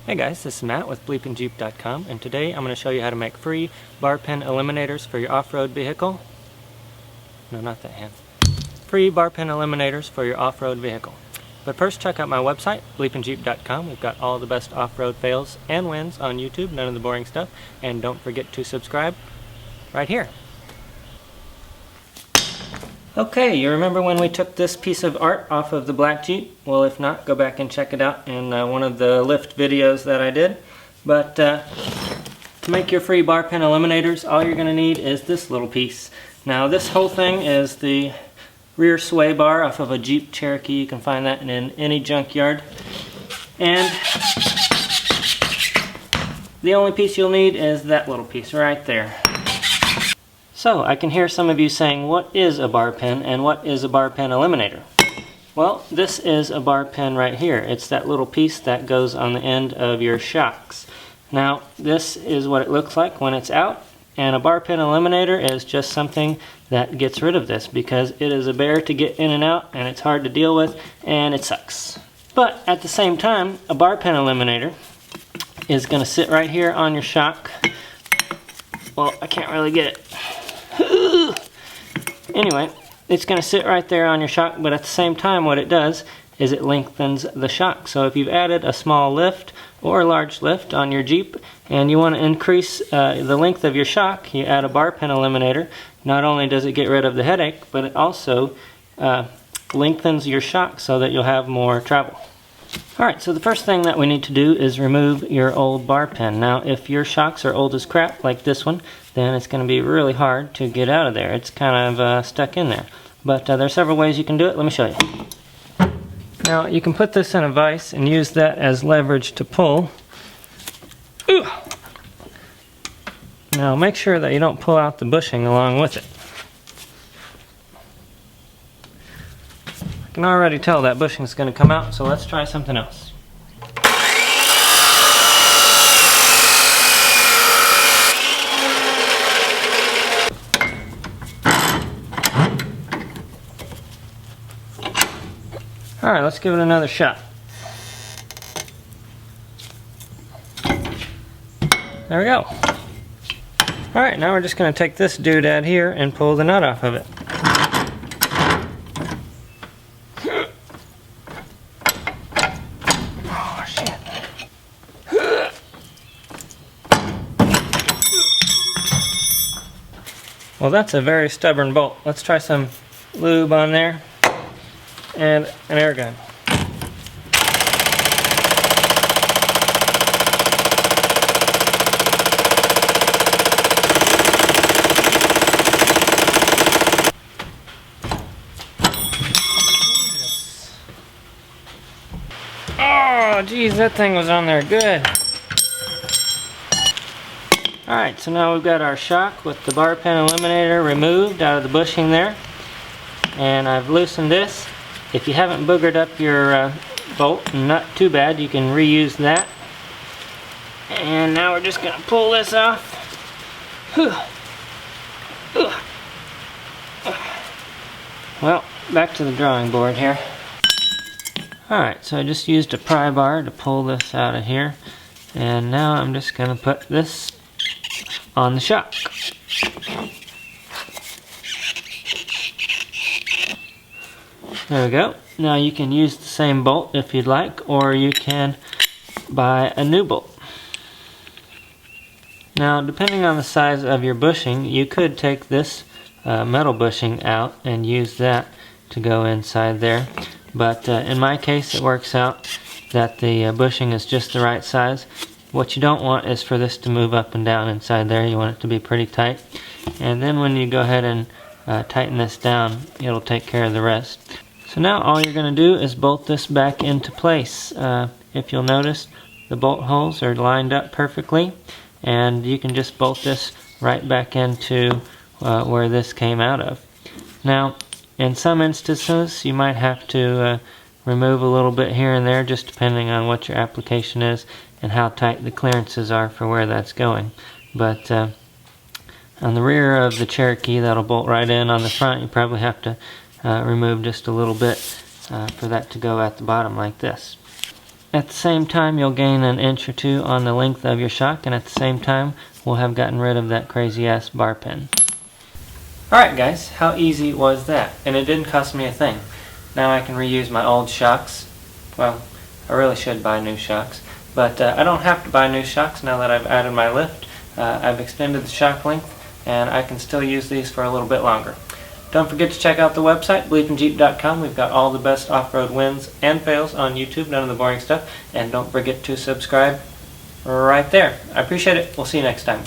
Hey guys, this is Matt with bleepingjeep.com, and today I'm going to show you how to make free bar pin eliminators for your off-road vehicle. No, not that hand. Free bar pin eliminators for your off-road vehicle. But first, check out my website, bleepingjeep.com. We've got all the best off-road fails and wins on YouTube, none of the boring stuff. And don't forget to subscribe right here. Okay, you remember when we took this piece of art off of the black Jeep? Well, if not, go back and check it out in one of the lift videos that I did. But to make your free bar pin eliminators, all you're going to need is this little piece. Now, this whole thing is the rear sway bar off of a Jeep Cherokee. You can find that in any junkyard. And the only piece you'll need is that little piece right there. So, I can hear some of you saying, what is a bar pin and what is a bar pin eliminator? Well, this is a bar pin right here. It's that little piece that goes on the end of your shocks. Now, this is what it looks like when it's out, and a bar pin eliminator is just something that gets rid of this because it is a bear to get in and out, and it's hard to deal with, and it sucks. But at the same time, a bar pin eliminator is going to sit right here on your shock. Well, I can't really get it. Anyway, it's going to sit right there on your shock, but at the same time what it does is it lengthens the shock. So if you've added a small lift or a large lift on your Jeep and you want to increase the length of your shock, you add a bar pin eliminator. Not only does it get rid of the headache, but it also lengthens your shock so that you'll have more travel. Alright, so the first thing that we need to do is remove your old bar pin. Now, if your shocks are old as crap, like this one, then it's going to be really hard to get out of there. It's kind of stuck in there. But there are several ways you can do it. Let me show you. Now, you can put this in a vise and use that as leverage to pull. Ooh. Now, make sure that you don't pull out the bushing along with it. I can already tell that bushing is going to come out, so let's try something else. Alright, let's give it another shot. There we go. Alright, now we're just going to take this doodad here and pull the nut off of it. Oh, shit. Well, that's a very stubborn bolt. Let's try some lube on there. And an air gun. Oh, geez, that thing was on there good. Alright, so now we've got our shock with the bar pin eliminator removed out of the bushing there. And I've loosened this. If you haven't boogered up your bolt, not too bad, you can reuse that. And now we're just going to pull this off. Well, back to the drawing board here. Alright, so I just used a pry bar to pull this out of here. And now I'm just going to put this on the shock. There we go. Now you can use the same bolt if you'd like, or you can buy a new bolt. Now, depending on the size of your bushing, you could take this metal bushing out and use that to go inside there. But in my case, it works out that the bushing is just the right size. What you don't want is for this to move up and down inside there. You want it to be pretty tight. And then when you go ahead and tighten this down, it'll take care of the rest. So now all you're going to do is bolt this back into place. If you'll notice, the bolt holes are lined up perfectly, and you can just bolt this right back into where this came out of. Now, in some instances, you might have to remove a little bit here and there, just depending on what your application is and how tight the clearances are for where that's going. But on the rear of the Cherokee, that'll bolt right in. On the front, you probably have to remove just a little bit for that to go at the bottom like this. At the same time, you'll gain an inch or two on the length of your shock, and at the same time, we'll have gotten rid of that crazy-ass bar pin. Alright guys, how easy was that? And it didn't cost me a thing. Now I can reuse my old shocks. Well, I really should buy new shocks. But I don't have to buy new shocks now that I've added my lift. I've extended the shock length, and I can still use these for a little bit longer. Don't forget to check out the website, bleepinjeep.com. We've got all the best off-road wins and fails on YouTube, none of the boring stuff. And don't forget to subscribe right there. I appreciate it. We'll see you next time.